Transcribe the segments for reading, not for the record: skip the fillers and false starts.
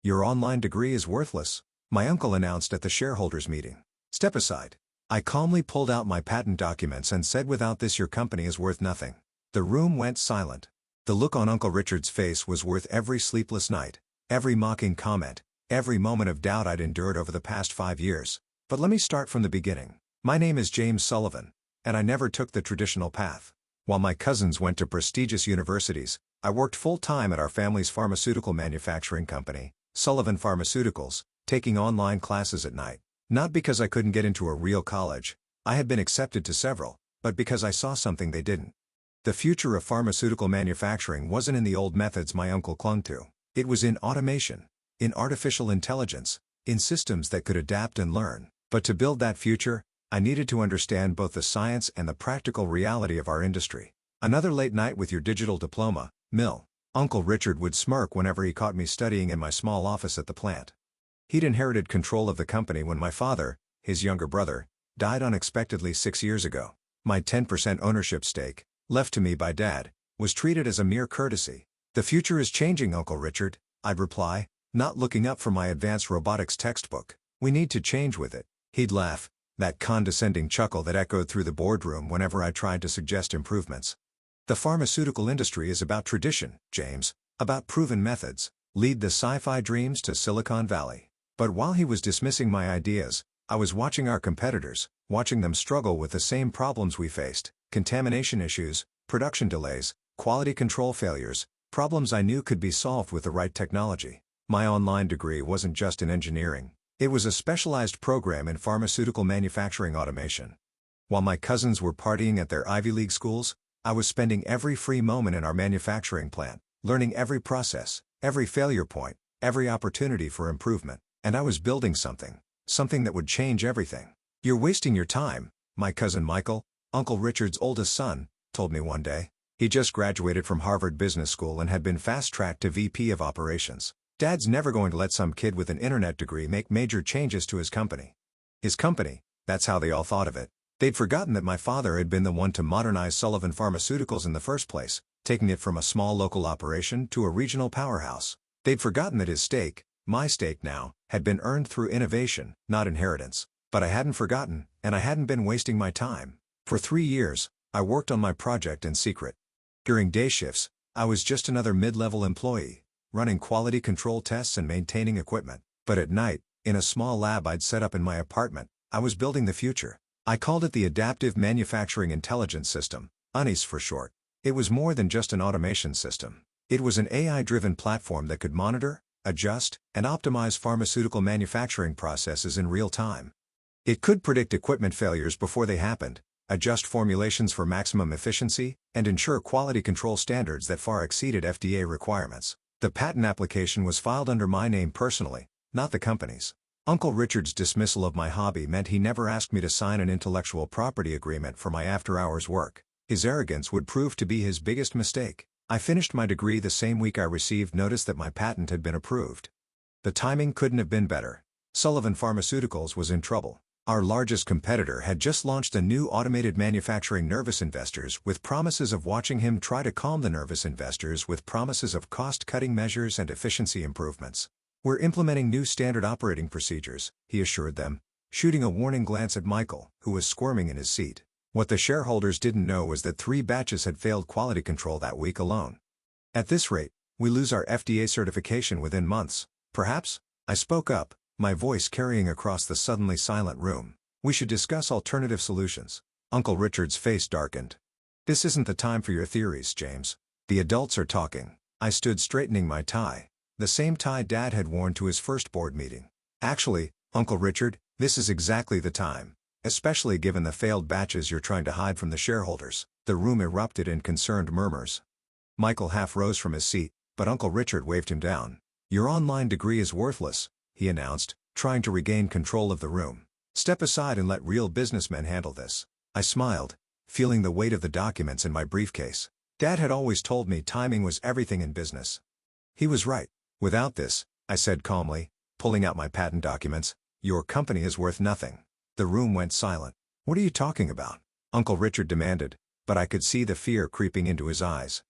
Your online degree is worthless, my uncle announced at the shareholders meeting. Step aside. I calmly pulled out my patent documents and said, without this your company is worth nothing. The room went silent. The look on Uncle Richard's face was worth every sleepless night, every mocking comment, every moment of doubt I'd endured over the past 5 years. But let me start from the beginning. My name is James Sullivan, and I never took the traditional path. While my cousins went to prestigious universities, I worked full-time at our family's pharmaceutical manufacturing company, Sullivan Pharmaceuticals, taking online classes at night. Not because I couldn't get into a real college, I had been accepted to several, but because I saw something they didn't. The future of pharmaceutical manufacturing wasn't in the old methods my uncle clung to. It was in automation, in artificial intelligence, in systems that could adapt and learn. But to build that future, I needed to understand both the science and the practical reality of our industry. Another late night with your digital diploma, Mill. Uncle Richard would smirk whenever he caught me studying in my small office at the plant. He'd inherited control of the company when my father, his younger brother, died unexpectedly 6 years ago. My 10% ownership stake, left to me by Dad, was treated as a mere courtesy. The future is changing, Uncle Richard, I'd reply, not looking up from my advanced robotics textbook. We need to change with it. He'd laugh, that condescending chuckle that echoed through the boardroom whenever I tried to suggest improvements. The pharmaceutical industry is about tradition, James, about proven methods. Lead the sci-fi dreams to Silicon Valley. But while he was dismissing my ideas, I was watching our competitors, watching them struggle with the same problems we faced: contamination issues, production delays, quality control failures, problems I knew could be solved with the right technology. My online degree wasn't just in engineering. It was a specialized program in pharmaceutical manufacturing automation. While my cousins were partying at their Ivy League schools, I was spending every free moment in our manufacturing plant, learning every process, every failure point, every opportunity for improvement. And I was building something that would change everything. You're wasting your time, my cousin Michael, Uncle Richard's oldest son, told me one day. He just graduated from Harvard Business School and had been fast-tracked to VP of Operations. Dad's never going to let some kid with an internet degree make major changes to his company. His company, that's how they all thought of it. They'd forgotten that my father had been the one to modernize Sullivan Pharmaceuticals in the first place, taking it from a small local operation to a regional powerhouse. They'd forgotten that his stake, my stake now, had been earned through innovation, not inheritance. But I hadn't forgotten, and I hadn't been wasting my time. For 3 years, I worked on my project in secret. During day shifts, I was just another mid-level employee, running quality control tests and maintaining equipment. But at night, in a small lab I'd set up in my apartment, I was building the future. I called it the Adaptive Manufacturing Intelligence System, AMIS for short. It was more than just an automation system. It was an AI-driven platform that could monitor, adjust, and optimize pharmaceutical manufacturing processes in real time. It could predict equipment failures before they happened, adjust formulations for maximum efficiency, and ensure quality control standards that far exceeded FDA requirements. The patent application was filed under my name personally, not the company's. Uncle Richard's dismissal of my hobby meant he never asked me to sign an intellectual property agreement for my after-hours work. His arrogance would prove to be his biggest mistake. I finished my degree the same week I received notice that my patent had been approved. The timing couldn't have been better. Sullivan Pharmaceuticals was in trouble. Our largest competitor had just launched a new automated manufacturing nervous investors with promises of watching him try to calm the nervous investors with promises of cost-cutting measures and efficiency improvements. We're implementing new standard operating procedures, he assured them, shooting a warning glance at Michael, who was squirming in his seat. What the shareholders didn't know was that 3 batches had failed quality control that week alone. At this rate, we lose our FDA certification within months. Perhaps, I spoke up, my voice carrying across the suddenly silent room. We should discuss alternative solutions. Uncle Richard's face darkened. This isn't the time for your theories, James. The adults are talking. I stood straightening my tie. The same tie Dad had worn to his first board meeting. Actually, Uncle Richard, this is exactly the time. Especially given the failed batches you're trying to hide from the shareholders. The room erupted in concerned murmurs. Michael half rose from his seat, but Uncle Richard waved him down. Your online degree is worthless, he announced, trying to regain control of the room. Step aside and let real businessmen handle this. I smiled, feeling the weight of the documents in my briefcase. Dad had always told me timing was everything in business. He was right. Without this, I said calmly, pulling out my patent documents, your company is worth nothing. The room went silent. What are you talking about? Uncle Richard demanded, but I could see the fear creeping into his eyes.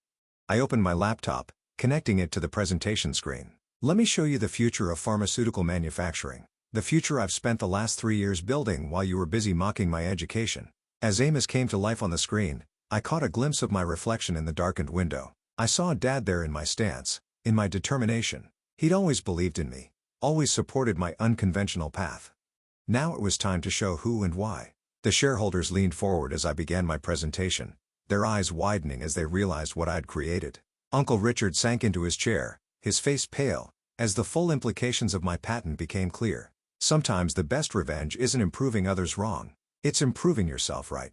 I opened my laptop, connecting it to the presentation screen. Let me show you the future of pharmaceutical manufacturing. The future I've spent the last 3 years building while you were busy mocking my education. As Amos came to life on the screen, I caught a glimpse of my reflection in the darkened window. I saw Dad there in my stance, in my determination. He'd always believed in me, always supported my unconventional path. Now it was time to show who and why. The shareholders leaned forward as I began my presentation, their eyes widening as they realized what I'd created. Uncle Richard sank into his chair, his face pale, as the full implications of my patent became clear. Sometimes the best revenge isn't improving others wrong. It's improving yourself right.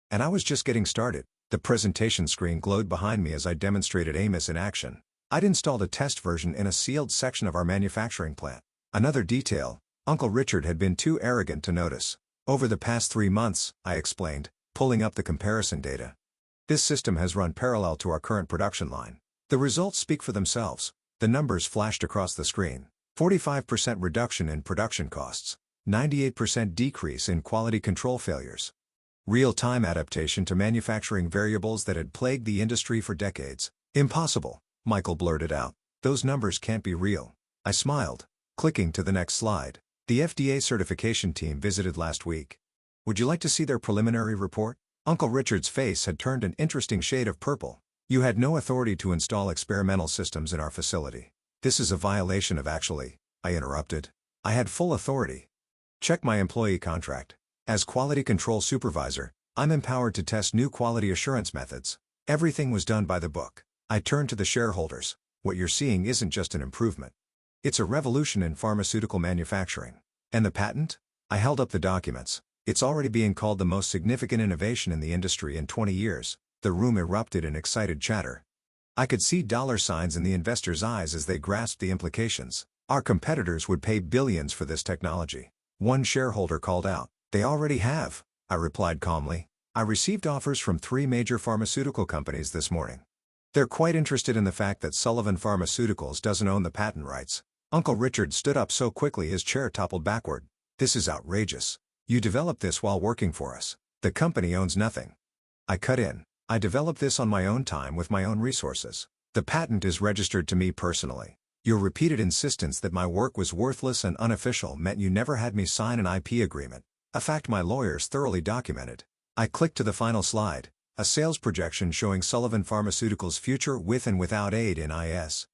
And I was just getting started. The presentation screen glowed behind me as I demonstrated Amos in action. I'd installed a test version in a sealed section of our manufacturing plant. Another detail, Uncle Richard had been too arrogant to notice. Over the past 3 months, I explained, pulling up the comparison data. This system has run parallel to our current production line. The results speak for themselves. The numbers flashed across the screen. 45% reduction in production costs. 98% decrease in quality control failures. Real-time adaptation to manufacturing variables that had plagued the industry for decades. Impossible, Michael blurted out. Those numbers can't be real. I smiled, clicking to the next slide. The FDA certification team visited last week. Would you like to see their preliminary report? Uncle Richard's face had turned an interesting shade of purple. You had no authority to install experimental systems in our facility. This is a violation of actually, I interrupted. I had full authority. Check my employee contract. As quality control supervisor, I'm empowered to test new quality assurance methods. Everything was done by the book. I turned to the shareholders. What you're seeing isn't just an improvement. It's a revolution in pharmaceutical manufacturing. And the patent? I held up the documents. It's already being called the most significant innovation in the industry in 20 years. The room erupted in excited chatter. I could see dollar signs in the investors' eyes as they grasped the implications. Our competitors would pay billions for this technology. One shareholder called out. They already have, I replied calmly. I received offers from 3 major pharmaceutical companies this morning. They're quite interested in the fact that Sullivan Pharmaceuticals doesn't own the patent rights. Uncle Richard stood up so quickly his chair toppled backward. This is outrageous. You developed this while working for us. The company owns nothing. I cut in. I developed this on my own time with my own resources. The patent is registered to me personally. Your repeated insistence that my work was worthless and unofficial meant you never had me sign an IP agreement, a fact my lawyers thoroughly documented. I clicked to the final slide, a sales projection showing Sullivan Pharmaceuticals' future with and without aid in IS.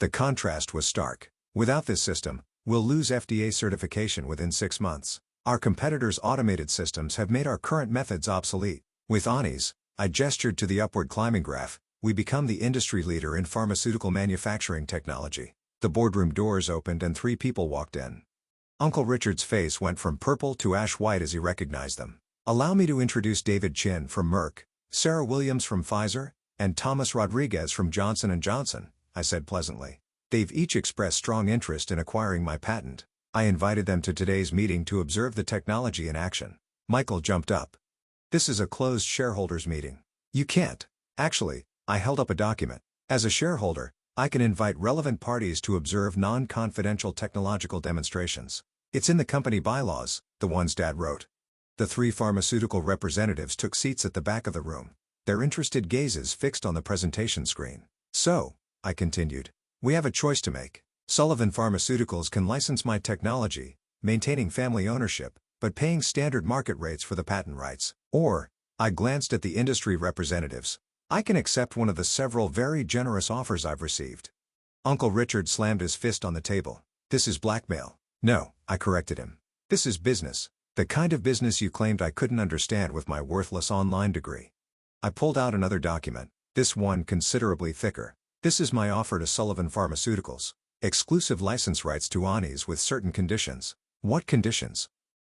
The contrast was stark. Without this system, we'll lose FDA certification within 6 months. Our competitors' automated systems have made our current methods obsolete. With ANIs, I gestured to the upward climbing graph, we become the industry leader in pharmaceutical manufacturing technology. The boardroom doors opened and 3 people walked in. Uncle Richard's face went from purple to ash white as he recognized them. Allow me to introduce David Chin from Merck, Sarah Williams from Pfizer, and Thomas Rodriguez from Johnson & Johnson, I said pleasantly. They've each expressed strong interest in acquiring my patent. I invited them to today's meeting to observe the technology in action. Michael jumped up. This is a closed shareholders meeting. You can't. Actually, I held up a document. As a shareholder, I can invite relevant parties to observe non-confidential technological demonstrations. It's in the company bylaws, the ones Dad wrote. The 3 pharmaceutical representatives took seats at the back of the room, their interested gazes fixed on the presentation screen. So, I continued, we have a choice to make. Sullivan Pharmaceuticals can license my technology, maintaining family ownership, but paying standard market rates for the patent rights. Or, I glanced at the industry representatives. I can accept one of the several very generous offers I've received. Uncle Richard slammed his fist on the table. This is blackmail. No, I corrected him. This is business. The kind of business you claimed I couldn't understand with my worthless online degree. I pulled out another document, this one considerably thicker. This is my offer to Sullivan Pharmaceuticals. Exclusive license rights to ANIs with certain conditions. What conditions?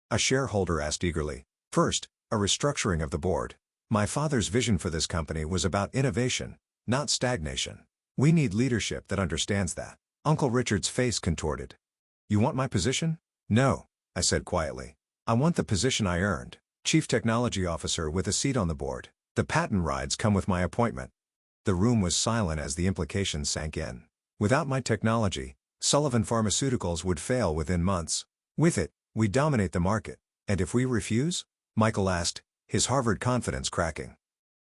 A shareholder asked eagerly. First, a restructuring of the board. My father's vision for this company was about innovation, not stagnation. We need leadership that understands that. Uncle Richard's face contorted. You want my position? No, I said quietly. I want the position I earned, Chief Technology Officer with a seat on the board. The patent rights come with my appointment. The room was silent as the implications sank in. Without my technology, Sullivan Pharmaceuticals would fail within months. With it, we dominate the market. And if we refuse? Michael asked, his Harvard confidence cracking.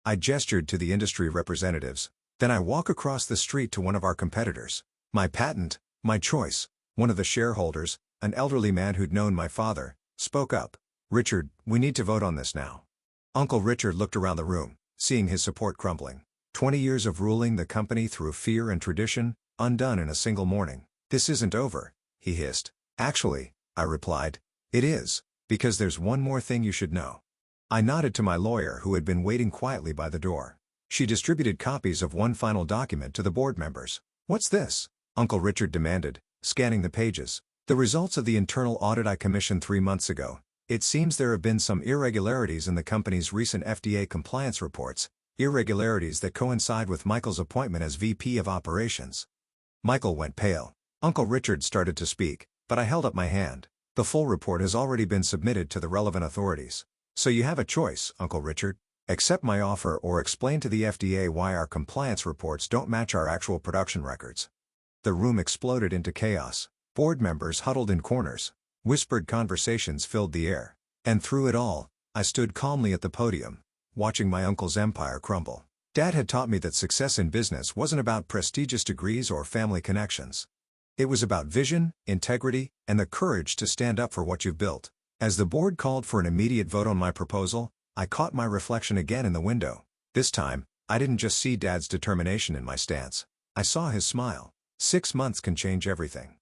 I gestured to the industry representatives. Then I walk across the street to one of our competitors. My patent, My choice. One of the shareholders, an elderly man who'd known my father, spoke up. Richard, we need to vote on this now. Uncle Richard looked around the room, seeing his support crumbling. 20 years of ruling the company through fear and tradition, undone in a single morning. This isn't over, he hissed. Actually, I replied, it is, because there's one more thing you should know. I nodded to my lawyer who had been waiting quietly by the door. She distributed copies of one final document to the board members. What's this? Uncle Richard demanded, scanning the pages. The results of the internal audit I commissioned 3 months ago. It seems there have been some irregularities in the company's recent FDA compliance reports, irregularities that coincide with Michael's appointment as VP of Operations. Michael went pale. Uncle Richard started to speak, but I held up my hand. The full report has already been submitted to the relevant authorities. So you have a choice, Uncle Richard. Accept my offer or explain to the FDA why our compliance reports don't match our actual production records. The room exploded into chaos. Board members huddled in corners. Whispered conversations filled the air. And through it all, I stood calmly at the podium, watching my uncle's empire crumble. Dad had taught me that success in business wasn't about prestigious degrees or family connections. It was about vision, integrity, and the courage to stand up for what you've built. As the board called for an immediate vote on my proposal, I caught my reflection again in the window. This time, I didn't just see Dad's determination in my stance. I saw his smile. 6 months can change everything.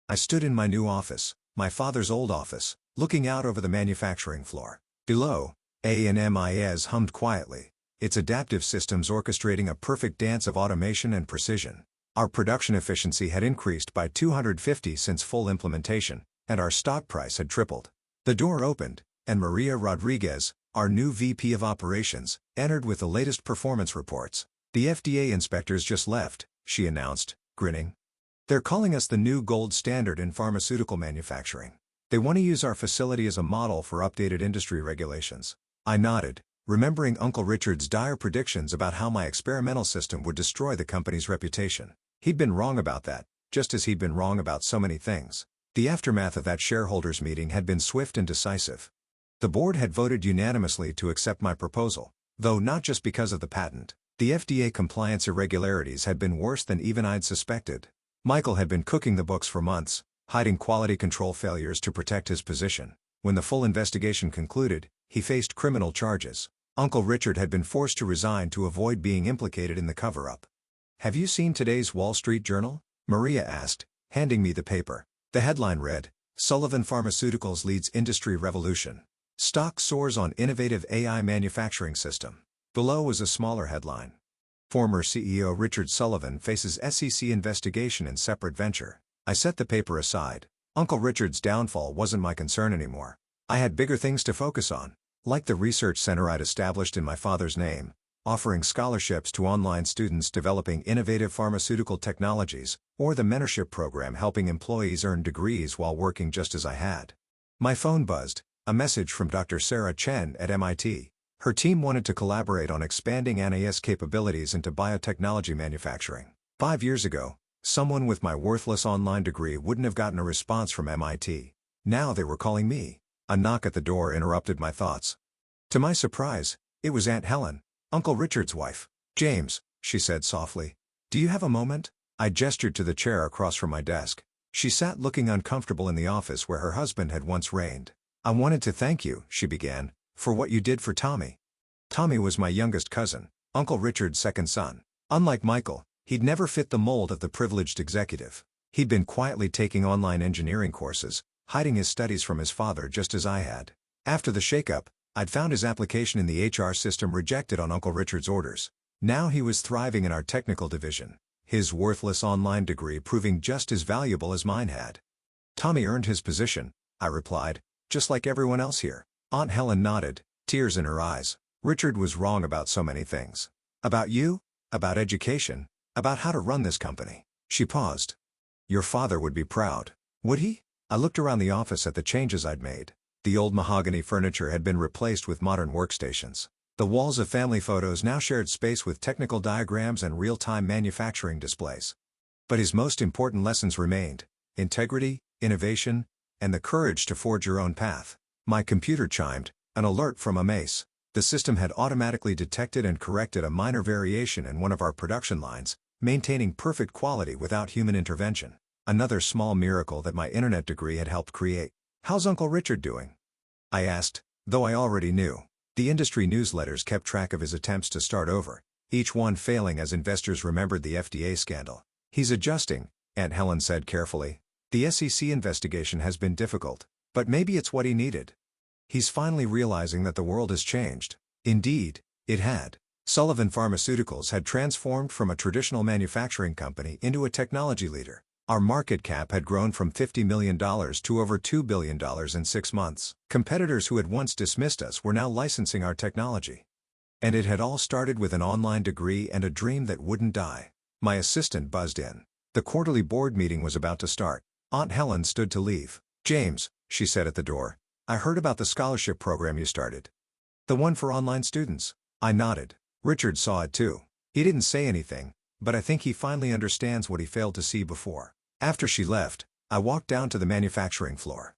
I stood in my new office, my father's old office, looking out over the manufacturing floor. Below, ANMIS hummed quietly, its adaptive systems orchestrating a perfect dance of automation and precision. Our production efficiency had increased by 250 since full implementation, and our stock price had tripled. The door opened, and Maria Rodriguez, our new VP of Operations, entered with the latest performance reports. The FDA inspectors just left, she announced, grinning. They're calling us the new gold standard in pharmaceutical manufacturing. They want to use our facility as a model for updated industry regulations. I nodded, remembering Uncle Richard's dire predictions about how my experimental system would destroy the company's reputation. He'd been wrong about that, just as he'd been wrong about so many things. The aftermath of that shareholders meeting had been swift and decisive. The board had voted unanimously to accept my proposal, though not just because of the patent. The FDA compliance irregularities had been worse than even I'd suspected. Michael had been cooking the books for months, hiding quality control failures to protect his position. When the full investigation concluded, he faced criminal charges. Uncle Richard had been forced to resign to avoid being implicated in the cover-up. Have you seen today's Wall Street Journal? Maria asked, handing me the paper. The headline read, Sullivan Pharmaceuticals leads industry revolution. Stock soars on innovative AI manufacturing system. Below was a smaller headline. Former CEO Richard Sullivan faces SEC investigation in separate venture. I set the paper aside. Uncle Richard's downfall wasn't my concern anymore. I had bigger things to focus on, like the research center I'd established in my father's name, offering scholarships to online students developing innovative pharmaceutical technologies, or the mentorship program helping employees earn degrees while working just as I had. My phone buzzed, a message from Dr. Sarah Chen at MIT. Her team wanted to collaborate on expanding NAS capabilities into biotechnology manufacturing. 5 years ago, someone with my worthless online degree wouldn't have gotten a response from MIT. Now they were calling me. A knock at the door interrupted my thoughts. To my surprise, it was Aunt Helen, Uncle Richard's wife. James, she said softly. Do you have a moment? I gestured to the chair across from my desk. She sat looking uncomfortable in the office where her husband had once reigned. I wanted to thank you, she began, for what you did for Tommy. Tommy was my youngest cousin, Uncle Richard's second son. Unlike Michael, he'd never fit the mold of the privileged executive. He'd been quietly taking online engineering courses, hiding his studies from his father just as I had. After the shakeup, I'd found his application in the HR system rejected on Uncle Richard's orders. Now he was thriving in our technical division, his worthless online degree proving just as valuable as mine had. Tommy earned his position, I replied, just like everyone else here. Aunt Helen nodded, tears in her eyes. Richard was wrong about so many things. About you, about education, about how to run this company. She paused. Your father would be proud. Would he? I looked around the office at the changes I'd made. The old mahogany furniture had been replaced with modern workstations. The walls of family photos now shared space with technical diagrams and real-time manufacturing displays. But his most important lessons remained: integrity, innovation, and the courage to forge your own path. My computer chimed, an alert from AMACE. The system had automatically detected and corrected a minor variation in one of our production lines, maintaining perfect quality without human intervention. Another small miracle that my internet degree had helped create. How's Uncle Richard doing? I asked, though I already knew. The industry newsletters kept track of his attempts to start over, each one failing as investors remembered the FDA scandal. He's adjusting, Aunt Helen said carefully. The SEC investigation has been difficult, but maybe it's what he needed. He's finally realizing that the world has changed. Indeed, it had. Sullivan Pharmaceuticals had transformed from a traditional manufacturing company into a technology leader. Our market cap had grown from $50 million to over $2 billion in 6 months. Competitors who had once dismissed us were now licensing our technology. And it had all started with an online degree and a dream that wouldn't die. My assistant buzzed in. The quarterly board meeting was about to start. Aunt Helen stood to leave. James, she said at the door, I heard about the scholarship program you started. The one for online students. I nodded. Richard saw it too. He didn't say anything, but I think he finally understands what he failed to see before. After she left, I walked down to the manufacturing floor.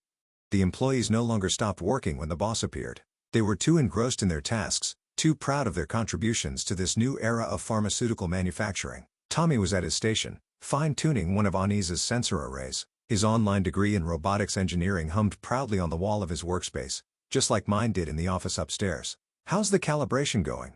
The employees no longer stopped working when the boss appeared. They were too engrossed in their tasks, too proud of their contributions to this new era of pharmaceutical manufacturing. Tommy was at his station, fine-tuning one of Anisa's sensor arrays. His online degree in robotics engineering hummed proudly on the wall of his workspace, just like mine did in the office upstairs. How's the calibration going?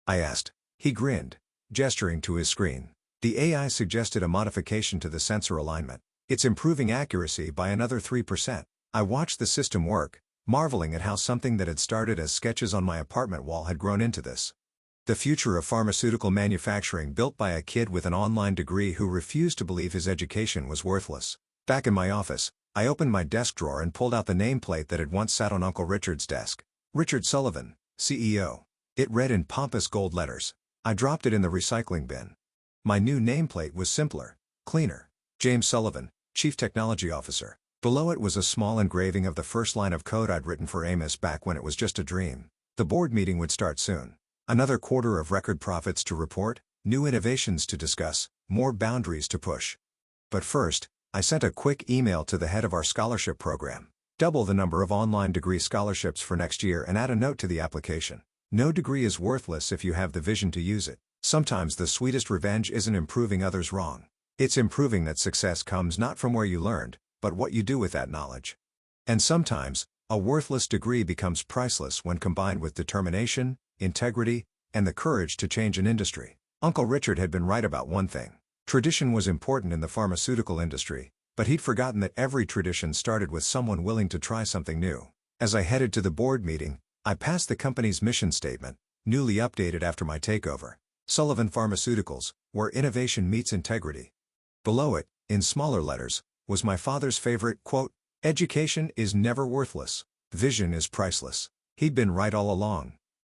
I asked. He grinned, gesturing to his screen. The AI suggested a modification to the sensor alignment. It's improving accuracy by another 3%. I watched the system work, marveling at how something that had started as sketches on my apartment wall had grown into this. The future of pharmaceutical manufacturing built by a kid with an online degree who refused to believe his education was worthless. Back in my office, I opened my desk drawer and pulled out the nameplate that had once sat on Uncle Richard's desk. Richard Sullivan, CEO. It read in pompous gold letters. I dropped it in the recycling bin. My new nameplate was simpler, cleaner. James Sullivan, Chief Technology Officer. Below it was a small engraving of the first line of code I'd written for Amos back when it was just a dream. The board meeting would start soon. Another quarter of record profits to report, new innovations to discuss, more boundaries to push. But first, I sent a quick email to the head of our scholarship program. Double the number of online degree scholarships for next year and add a note to the application. No degree is worthless if you have the vision to use it. Sometimes the sweetest revenge isn't improving others wrong. It's improving that success comes not from where you learned, but what you do with that knowledge. And sometimes, a worthless degree becomes priceless when combined with determination, integrity, and the courage to change an industry. Uncle Richard had been right about one thing. Tradition was important in the pharmaceutical industry, but he'd forgotten that every tradition started with someone willing to try something new. As I headed to the board meeting, I passed the company's mission statement, newly updated after my takeover. Sullivan Pharmaceuticals, where innovation meets integrity. Below it, in smaller letters, was my father's favorite quote, "Education is never worthless. Vision is priceless." He'd been right all along.